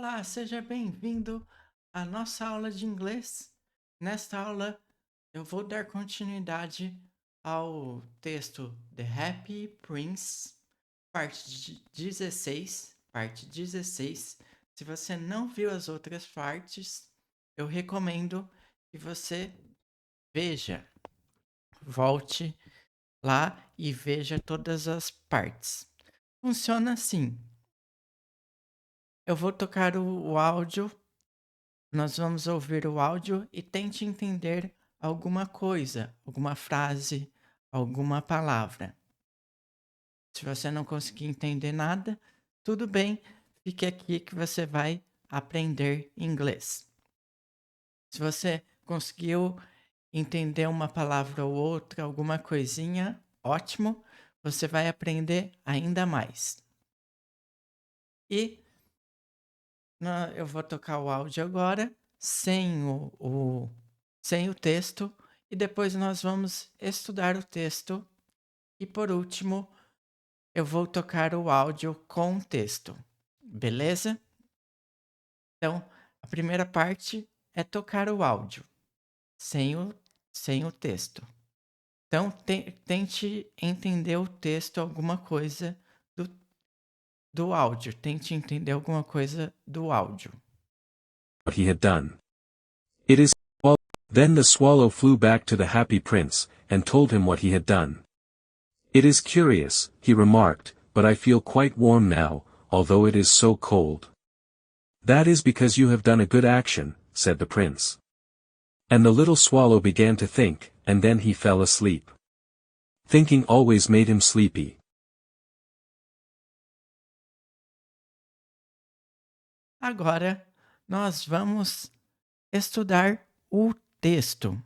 Olá, seja bem-vindo à nossa aula de inglês. Nesta aula, eu vou dar continuidade ao texto The Happy Prince, parte 16, parte 16. Se você não viu as outras partes, eu recomendo que você veja, volte lá e veja todas as partes. Funciona assim. Eu vou tocar o áudio. Nós vamos ouvir o áudio e tente entender alguma coisa, alguma frase, alguma palavra. Se você não conseguir entender nada, tudo bem, fique aqui que você vai aprender inglês. Se você conseguiu entender uma palavra ou outra, alguma coisinha, ótimo, você vai aprender ainda mais. E eu vou tocar o áudio agora, sem sem o texto, e depois nós vamos estudar o texto. E por último, eu vou tocar o áudio com o texto, beleza? Então, a primeira parte é tocar o áudio, sem sem o texto. Então, tente entender o texto, alguma coisa do áudio. Tente entender alguma coisa do áudio. What he had done. It is Then the swallow flew back to the happy prince, and told him what he had done. It is curious, he remarked, but I feel quite warm now, although it is so cold. That is because you have done a good action, said the prince. And the little swallow began to think, and then he fell asleep. Thinking always made him sleepy. Agora, nós vamos estudar o texto.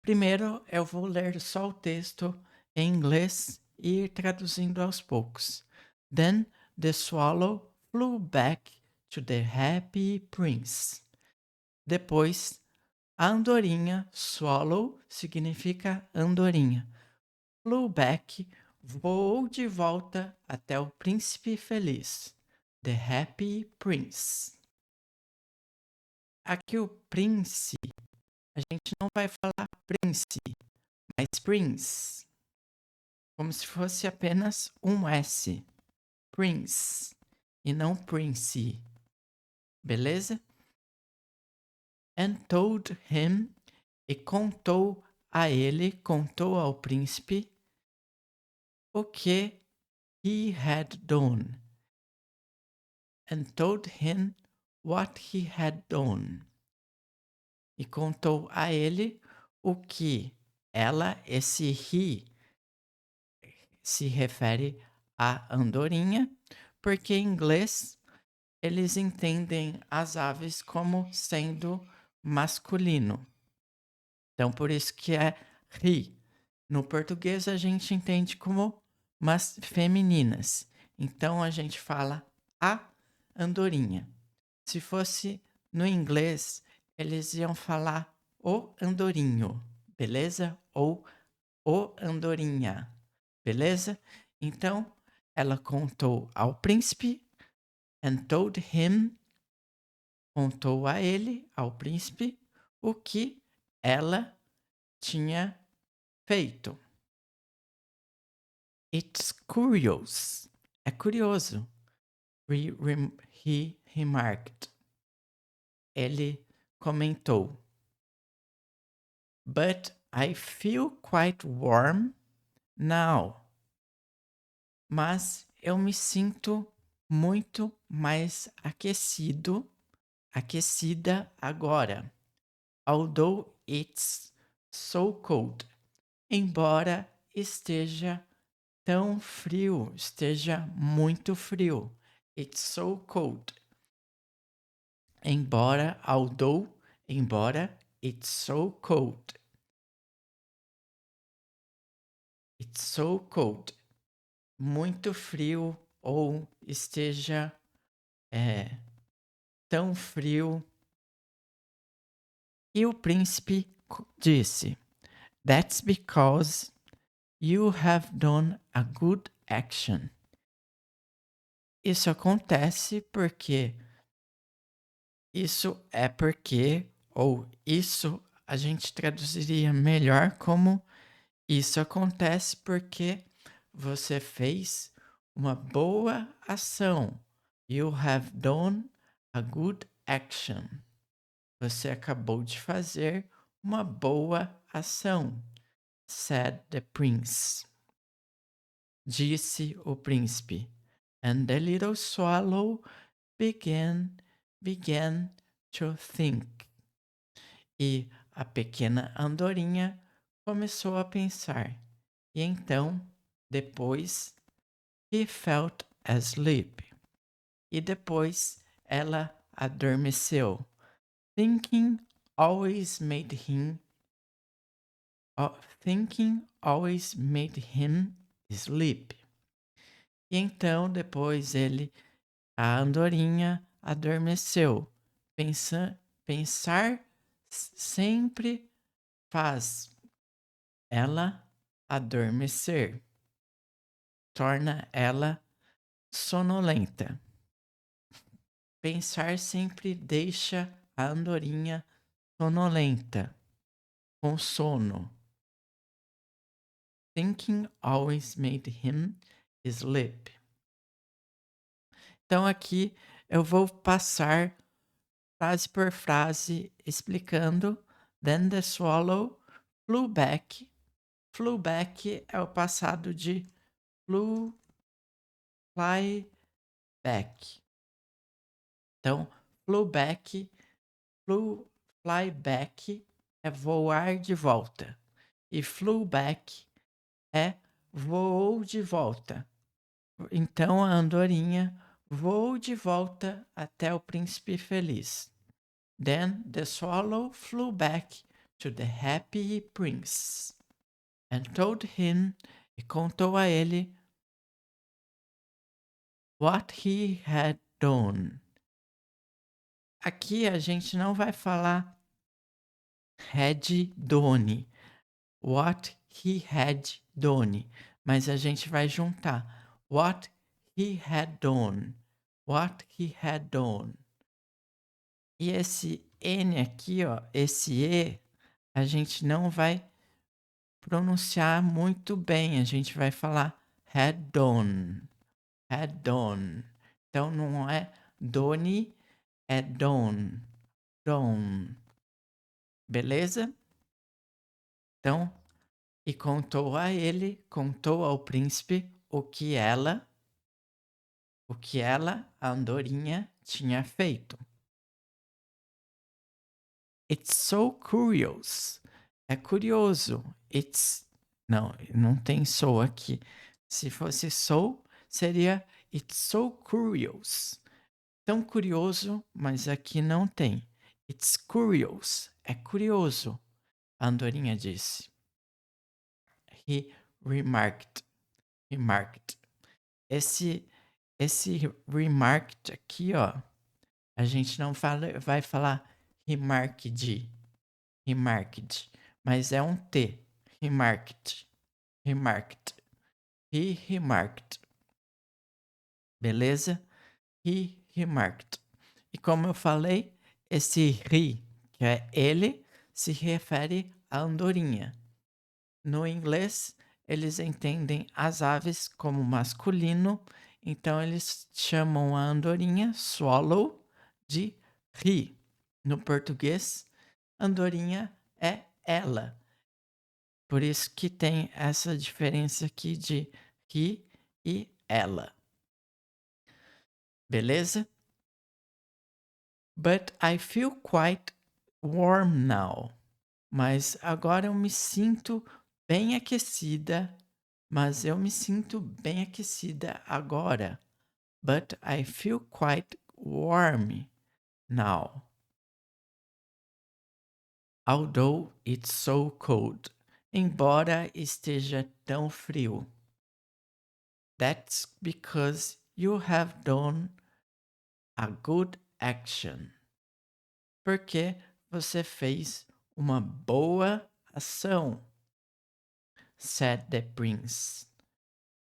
Primeiro, eu vou ler só o texto em inglês e ir traduzindo aos poucos. Then the swallow flew back to the happy prince. Depois, a andorinha, swallow, significa andorinha. Flew back, voou de volta até o príncipe feliz. The happy prince. Aqui o prince, a gente não vai falar prince, mas prince. Como se fosse apenas um S. Prince. E não prince. Beleza? And told him. E contou a ele, contou ao príncipe, o que he had done. And told him what he had done. E contou a ele o que ela, esse he, se refere à andorinha, porque em inglês eles entendem as aves como sendo masculino. Então, por isso que é he. No português, a gente entende como femininas. Então, a gente fala a andorinha. Se fosse no inglês, eles iam falar o andorinho, beleza? Ou o andorinha, beleza? Então, ela contou ao príncipe and told him, contou a ele, ao príncipe, o que ela tinha feito. It's curious. É curioso. He remarked. Ele comentou. But I feel quite warm now. Mas eu me sinto muito mais aquecida agora. Although it's so cold. Embora esteja tão frio, esteja muito frio. It's so cold. Embora, it's so cold. It's so cold. Muito frio ou esteja tão frio. E o príncipe disse: That's because you have done a good action. Isso acontece porque isso é porque, ou isso a gente traduziria melhor como isso acontece porque você fez uma boa ação. You have done a good action. Você acabou de fazer uma boa ação, said the prince. Disse o príncipe. And the little swallow began to think. E a pequena andorinha começou a pensar. E então, depois, he felt asleep. E depois ela adormeceu. Thinking always made him thinking always made him sleep. E então depois a andorinha adormeceu. Pensar sempre faz ela adormecer, torna ela sonolenta. Pensar sempre deixa a andorinha sonolenta, com sono. Thinking always made him sleep. Então aqui eu vou passar frase por frase explicando. Then the swallow flew back. Flew back é o passado de fly back. Então, fly back é voar de volta. E flew back é voou de volta. Então a andorinha voou de volta até o príncipe feliz. Then the swallow flew back to the happy prince and told him, e contou a ele, what he had done. Aqui a gente não vai falar had done, what he had done, mas a gente vai juntar what he had done, what he had done. E esse N aqui, ó, esse E, a gente não vai pronunciar muito bem. A gente vai falar had done, had done. Então não é done, é done, done. Beleza? Então, e contou ao príncipe o que ela, a andorinha, tinha feito. It's so curious. É curioso. Não tem so aqui. Se fosse so, seria it's so curious. Tão curioso, mas aqui não tem. It's curious. É curioso. A andorinha disse. He remarked. Esse remarked aqui, ó, a gente não vai falar remarked, mas é um T. Remarked. He remarked. Beleza? He remarked. E como eu falei, esse he, que é ele, se refere à andorinha. No inglês, eles entendem as aves como masculino, então eles chamam a andorinha, swallow, de he. No português, andorinha é ela. Por isso que tem essa diferença aqui de he e ela. Beleza? But I feel quite warm now. Mas agora eu me sinto bem aquecida. Agora. But I feel quite warm now. Although it's so cold. Embora esteja tão frio. That's because you have done a good action. Porque você fez uma boa ação, said the prince.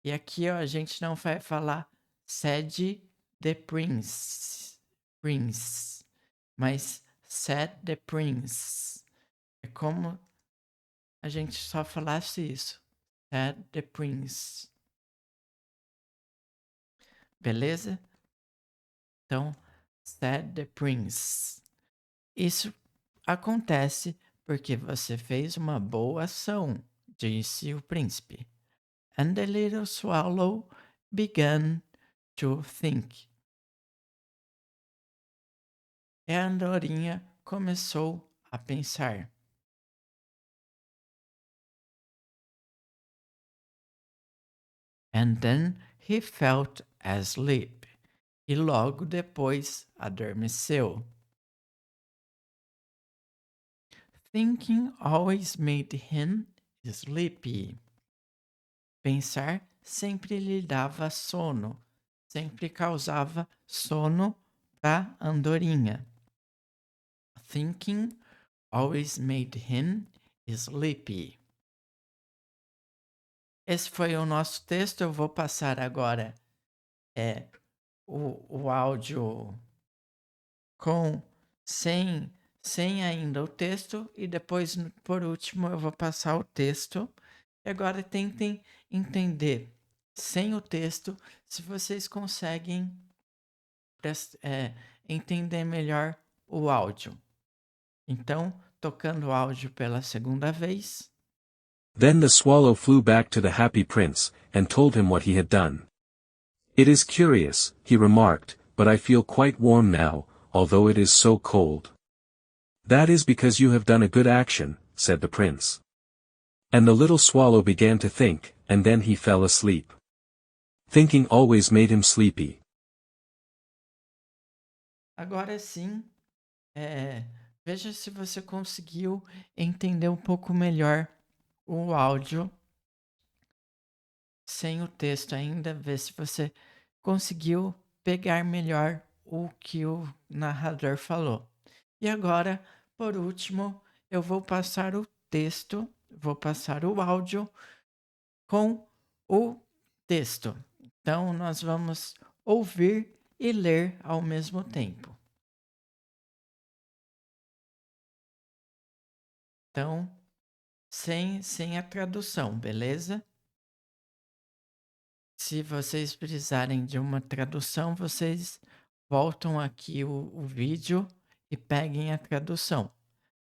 E aqui ó, a gente não vai falar said the prince. Mas said the prince. É como a gente só falasse isso. Said the prince. Beleza? Então, said the prince. Isso acontece porque você fez uma boa ação, disse o príncipe. And the little swallow began to think. E a andorinha começou a pensar. And then he felt asleep. E logo depois adormeceu. Thinking always made him sleepy. Pensar sempre lhe dava sono, sempre causava sono para andorinha. Thinking always made him sleepy. Esse foi o nosso texto. Eu vou passar agora o áudio sem ainda o texto, e depois, por último, eu vou passar o texto. E agora tentem entender, sem o texto, se vocês conseguem entender melhor o áudio. Então, tocando o áudio pela segunda vez. Then the swallow flew back to the happy prince, and told him what he had done. It is curious, he remarked, but I feel quite warm now, although it is so cold. That is because you have done a good action, said the prince. And the little swallow began to think, and then he fell asleep. Thinking always made him sleepy. Agora sim, veja se você conseguiu entender um pouco melhor o áudio sem o texto ainda. Vê se você conseguiu pegar melhor o que o narrador falou. E agora, por último, eu vou passar o texto, vou passar o áudio com o texto. Então, nós vamos ouvir e ler ao mesmo tempo. Então, sem a tradução, beleza? Se vocês precisarem de uma tradução, vocês voltam aqui o vídeo e peguem a tradução.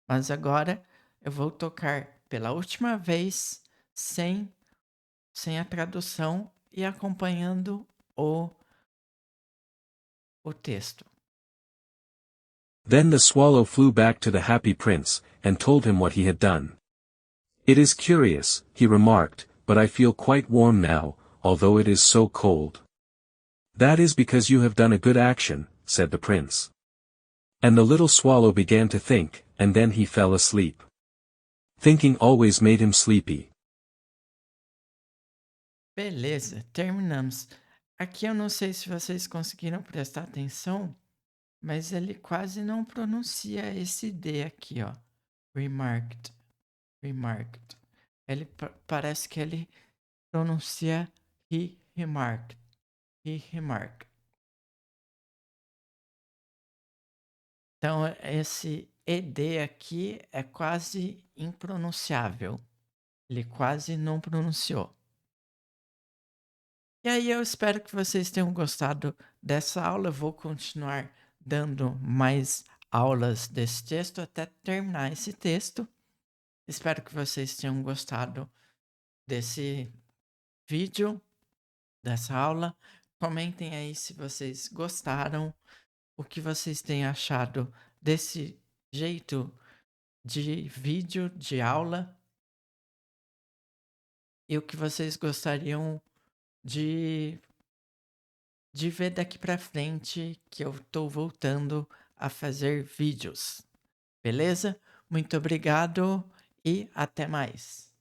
Mas agora eu vou tocar pela última vez sem a tradução e acompanhando o texto. Then the swallow flew back to the happy prince, and told him what he had done. It is curious, he remarked, but I feel quite warm now, although it is so cold. That is because you have done a good action, said the prince. And the little swallow began to think, and then he fell asleep. Thinking always made him sleepy. Beleza, terminamos. Aqui eu não sei se vocês conseguiram prestar atenção, mas ele quase não pronuncia esse D aqui, ó. Remarked. Ele parece que ele pronuncia he remarked. Então, esse ED aqui é quase impronunciável. Ele quase não pronunciou. E aí eu espero que vocês tenham gostado dessa aula. Eu vou continuar dando mais aulas desse texto até terminar esse texto. Espero que vocês tenham gostado desse vídeo, dessa aula. Comentem aí se vocês gostaram, o que vocês têm achado desse jeito de vídeo, de aula, e o que vocês gostariam de ver daqui para frente, que eu estou voltando a fazer vídeos. Beleza? Muito obrigado e até mais.